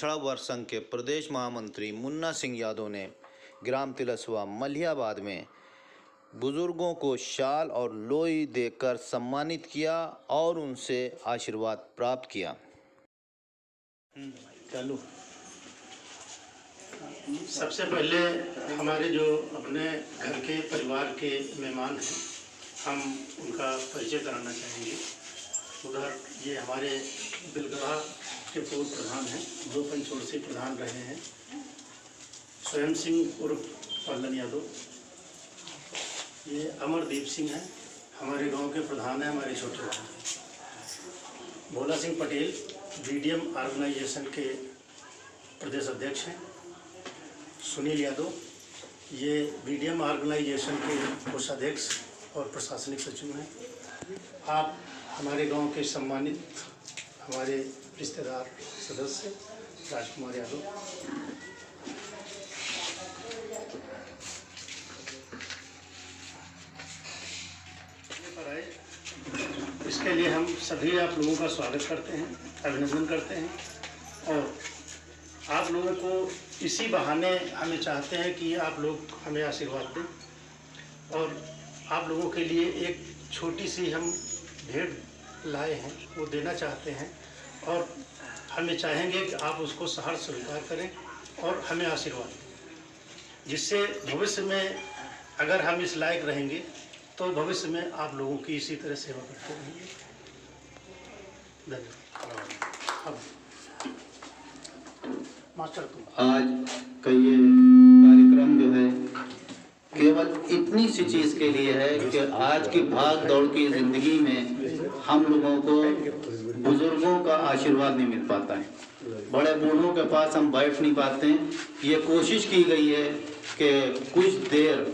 पिछड़ा वर्ग संघ के प्रदेश महामंत्री मुन्ना सिंह यादव ने ग्राम तिलस्वा मलियाबाद में बुजुर्गों को शाल और लोई देकर सम्मानित किया और उनसे आशीर्वाद प्राप्त किया। चालू। सबसे पहले हमारे जो अपने घर के परिवार के मेहमान हैं, हम उनका परिचय कराना चाहेंगे। उधर ये हमारे बिलगढ़ा के पूर्व प्रधान हैं, दो पंचोड़ से प्रधान रहे हैं, स्वयं सिंह उर्फ पल्लन यादव। ये अमरदीप सिंह हैं, हमारे गांव के प्रधान हैं, हमारे छोटे भाई। भोला सिंह पटेल बीडीएम ऑर्गेनाइजेशन के प्रदेश अध्यक्ष हैं। सुनील यादव ये बीडीएम ऑर्गेनाइजेशन के कोषाध्यक्ष और प्रशासनिक सचिव हैं। आप हमारे गांव के सम्मानित हमारे रिश्तेदार सदस्य राजकुमार यादव। इसके लिए हम सभी आप लोगों का स्वागत करते हैं, अभिनंदन करते हैं और आप लोगों को इसी बहाने हमें चाहते हैं कि आप लोग हमें आशीर्वाद दें और आप लोगों के लिए एक छोटी सी हम भेंट लाए हैं, वो देना चाहते हैं और हमें चाहेंगे कि आप उसको सहर्ष स्वीकार करें और हमें आशीर्वाद दें, जिससे भविष्य में अगर हम इस लायक रहेंगे तो भविष्य में आप लोगों की इसी तरह सेवा करते रहेंगे। धन्यवाद। मास्टर तुम आज का ये कार्यक्रम जो है केवल इतनी सी चीज़ के लिए है कि आज की भाग दौड़ की ज़िंदगी में हम लोगों को बुजुर्गों का आशीर्वाद नहीं मिल पाता है, बड़े बूढ़ों के पास हम बैठ नहीं पाते हैं। ये कोशिश की गई है कि कुछ देर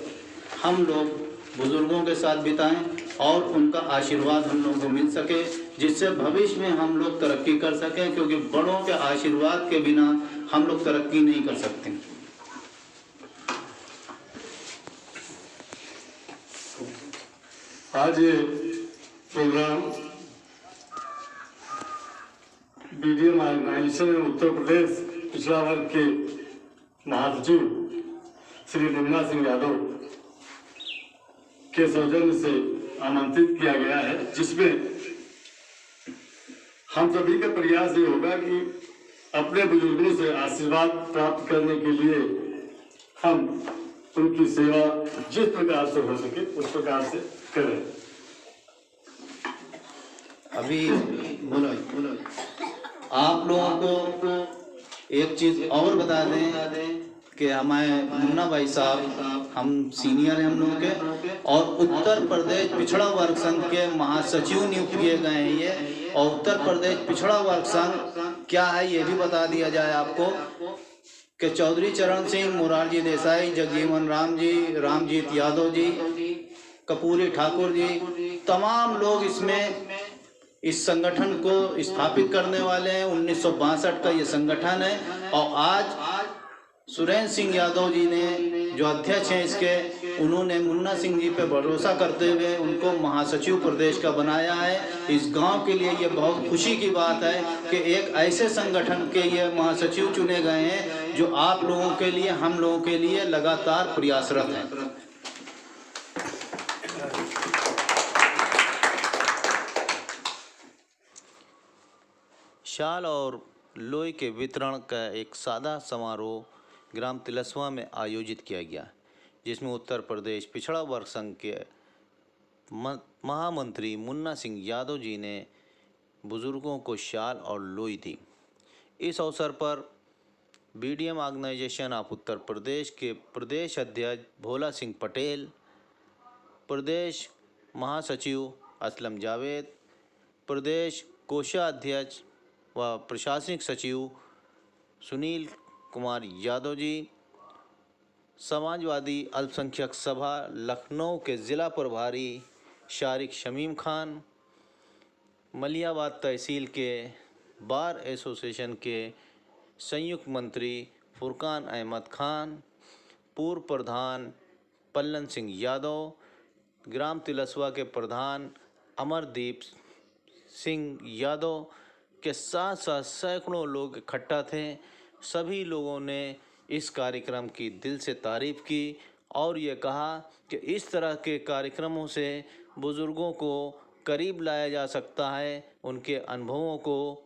हम लोग बुजुर्गों के साथ बिताएं और उनका आशीर्वाद हम लोगों को मिल सके, जिससे भविष्य में हम लोग तरक्की कर सकें, क्योंकि बड़ों के आशीर्वाद के बिना हम लोग तरक्की नहीं कर सकते। आज ये programme BDM organisation Uttar Pradesh पिछड़ा वर्ग के महासचिव श्री मुन्ना सिंह यादव के सौजन्य से आमंत्रित किया गया है, जिसमें हम सभी का प्रयास ये होगा कि अपने बुजुर्गों से आशीर्वाद प्राप्त करने के लिए हम उनकी सेवा जिस प्रकार से हो सके उस प्रकार से करें। अभी बोलो आप लोगों को एक चीज़ और बता दें कि हमारे मुन्ना भाई साहब हम सीनियर हैं हम लोगों के, और उत्तर प्रदेश पिछड़ा वर्ग संघ के महासचिव नियुक्त किए गए हैं ये। और उत्तर प्रदेश पिछड़ा वर्ग संघ क्या है ये भी बता दिया जाए आपको कि चौधरी चरण सिंह, मोरारजी देसाई, जगजीवन राम जी, रामजीत यादव जी, कपूरी ठाकुर जी, तमाम लोग इसमें इस संगठन को स्थापित करने वाले हैं। 1962 का ये संगठन है और आज सुरेंद्र सिंह यादव जी ने जो अध्यक्ष हैं इसके, उन्होंने मुन्ना सिंह जी पे भरोसा करते हुए उनको महासचिव प्रदेश का बनाया है। इस गांव के लिए ये बहुत खुशी की बात है कि एक ऐसे संगठन के ये महासचिव चुने गए हैं जो आप लोगों के लिए, हम लोगों के लिए लगातार प्रयासरत हैं। शाल और लोई के वितरण का एक सादा समारोह ग्राम तिलस्वा में आयोजित किया गया, जिसमें उत्तर प्रदेश पिछड़ा वर्ग संघ के महामंत्री मुन्ना सिंह यादव जी ने बुजुर्गों को शाल और लोई दी। इस अवसर पर BDM organisation of Uttar Pradesh के प्रदेश अध्यक्ष भोला सिंह पटेल, प्रदेश महासचिव असलम जावेद, प्रदेश कोषाध्यक्ष व प्रशासनिक सचिव सुनील कुमार यादव जी, समाजवादी अल्पसंख्यक सभा लखनऊ के ज़िला प्रभारी शारिक शमीम खान, मलियाबाद तहसील के बार एसोसिएशन के संयुक्त मंत्री फुरकान अहमद खान, पूर्व प्रधान पल्लन सिंह यादव, ग्राम तिलस्वा के प्रधान अमरदीप सिंह यादव के साथ साथ सैकड़ों लोग इकट्ठा थे। सभी लोगों ने इस कार्यक्रम की दिल से तारीफ की और ये कहा कि इस तरह के कार्यक्रमों से बुज़ुर्गों को करीब लाया जा सकता है, उनके अनुभवों को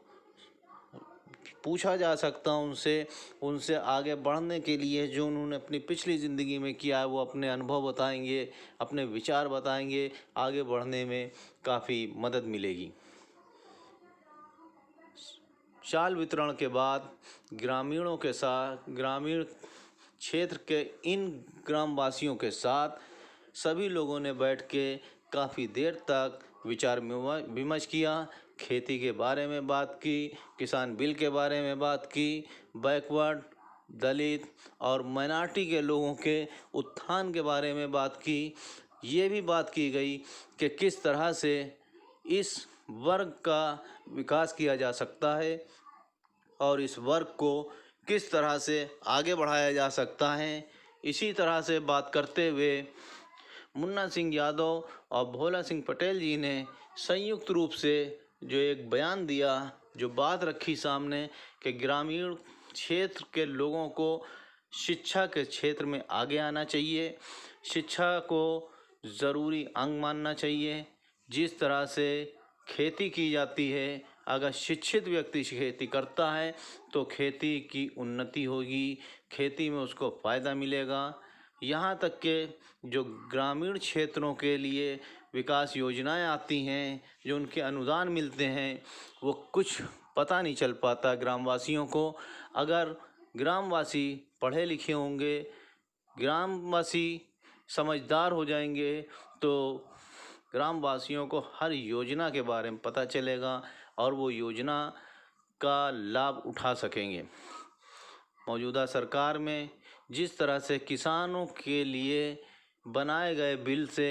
पूछा जा सकता है, उनसे आगे बढ़ने के लिए जो उन्होंने अपनी पिछली ज़िंदगी में किया है वो अपने अनुभव बताएंगे, अपने विचार बताएंगे, आगे बढ़ने में काफ़ी मदद मिलेगी। शाल वितरण के बाद ग्रामीण क्षेत्र के इन ग्रामवासियों के साथ सभी लोगों ने बैठ के काफ़ी देर तक विचार विमर्श किया, खेती के बारे में बात की, किसान बिल के बारे में बात की, बैकवर्ड, दलित और माइनॉरिटी के लोगों के उत्थान के बारे में बात की। ये भी बात की गई कि किस तरह से इस वर्ग का विकास किया जा सकता है और इस वर्ग को किस तरह से आगे बढ़ाया जा सकता है। इसी तरह से बात करते हुए मुन्ना सिंह यादव और भोला सिंह पटेल जी ने संयुक्त रूप से जो एक बयान दिया, जो बात रखी सामने कि ग्रामीण क्षेत्र के लोगों को शिक्षा के क्षेत्र में आगे आना चाहिए, शिक्षा को ज़रूरी अंग मानना चाहिए। जिस तरह से खेती की जाती है, अगर शिक्षित व्यक्ति खेती करता है तो खेती की उन्नति होगी, खेती में उसको फ़ायदा मिलेगा। यहाँ तक कि जो ग्रामीण क्षेत्रों के लिए विकास योजनाएं आती हैं, जो उनके अनुदान मिलते हैं, वो कुछ पता नहीं चल पाता ग्रामवासियों को। अगर ग्रामवासी पढ़े लिखे होंगे, ग्रामवासी समझदार हो जाएंगे तो ग्रामवासियों को हर योजना के बारे में पता चलेगा और वो योजना का लाभ उठा सकेंगे। मौजूदा सरकार में जिस तरह से किसानों के लिए बनाए गए बिल से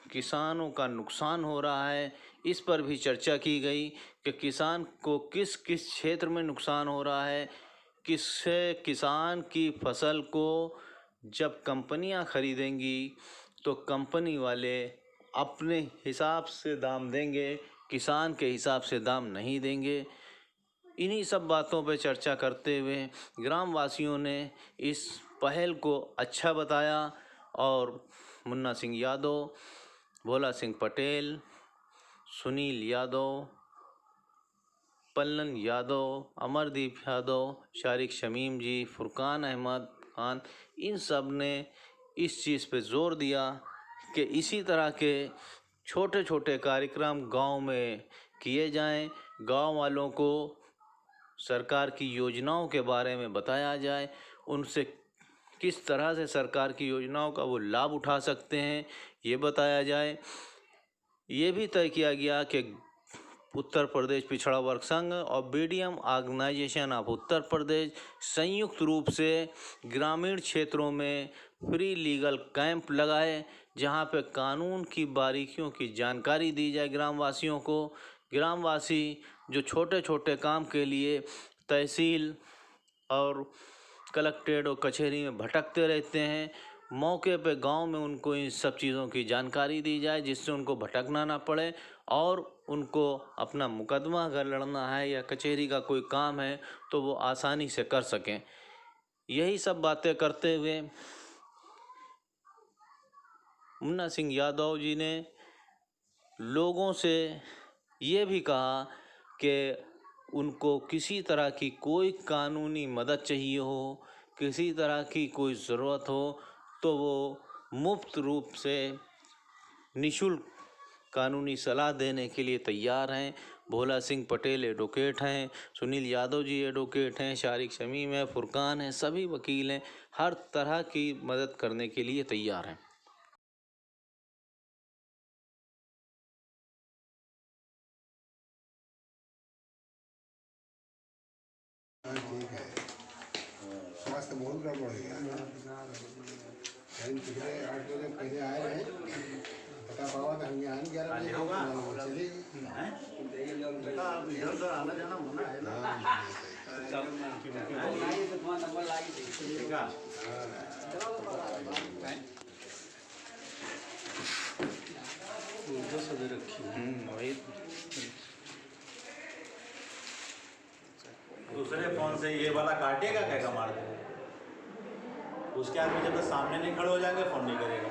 किसानों का नुकसान हो रहा है, इस पर भी चर्चा की गई कि किसान को किस किस क्षेत्र में नुकसान हो रहा है, किससे किसान की फसल को जब कंपनियां खरीदेंगी तो कंपनी वाले अपने हिसाब से दाम देंगे, किसान के हिसाब से दाम नहीं देंगे। इन्हीं सब बातों पर चर्चा करते हुए ग्रामवासियों ने इस पहल को अच्छा बताया और मुन्ना सिंह यादव, भोला सिंह पटेल, सुनील यादव, पल्लन यादव, अमरदीप यादव, शारिक शमीम जी, फुरकान अहमद खान, इन सब ने इस चीज़ पे जोर दिया कि इसी तरह के छोटे छोटे कार्यक्रम गांव में किए जाएं, गांव वालों को सरकार की योजनाओं के बारे में बताया जाए, उनसे किस तरह से सरकार की योजनाओं का वो लाभ उठा सकते हैं ये बताया जाए। ये भी तय किया गया कि उत्तर प्रदेश पिछड़ा वर्ग संघ और BDM organisation of Uttar Pradesh संयुक्त रूप से ग्रामीण क्षेत्रों में फ्री लीगल कैंप लगाए, जहां पे कानून की बारीकियों की जानकारी दी जाए ग्रामवासियों को। ग्रामवासी जो छोटे छोटे काम के लिए तहसील और कलेक्ट्रेट और कचहरी में भटकते रहते हैं, मौके पे गांव में उनको इन सब चीज़ों की जानकारी दी जाए, जिससे उनको भटकना ना पड़े और उनको अपना मुकदमा अगर लड़ना है या कचहरी का कोई काम है तो वो आसानी से कर सकें। यही सब बातें करते हुए मुन्ना सिंह यादव जी ने लोगों से ये भी कहा कि उनको किसी तरह की कोई कानूनी मदद चाहिए हो, किसी तरह की कोई ज़रूरत हो तो वो मुफ्त रूप से निःशुल्क कानूनी सलाह देने के लिए तैयार हैं। भोला सिंह पटेल एडवोकेट हैं, सुनील यादव जी एडवोकेट हैं, शारिक शमीम है, फुरकान है, सभी वकील हैं, हर तरह की मदद करने के लिए तैयार हैं। ठीक है, स्वास्थ्य बहुत गड़बड़ हो गया। पिछले 8 बजे पहले आए रहे, पता पावा तो हम यहाँ 11 बजे चले इधर उधर आना जाना मना है ना। वही दूसरे फ़ोन से ये वाला काटेगा क्या मार दे, उसके आदमी जब तक सामने नहीं खड़े हो जाएंगे फ़ोन नहीं करेगा।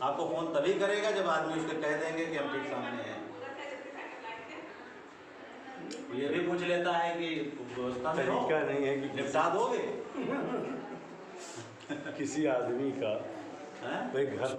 आपको फ़ोन तभी करेगा जब आदमी उसको कह देंगे कि हम ठीक सामने हैं। ये भी पूछ लेता है कि व्यवस्था में हो, तरीका नहीं है कि निपटा दोगे किसी आदमी का हैं? भाई घर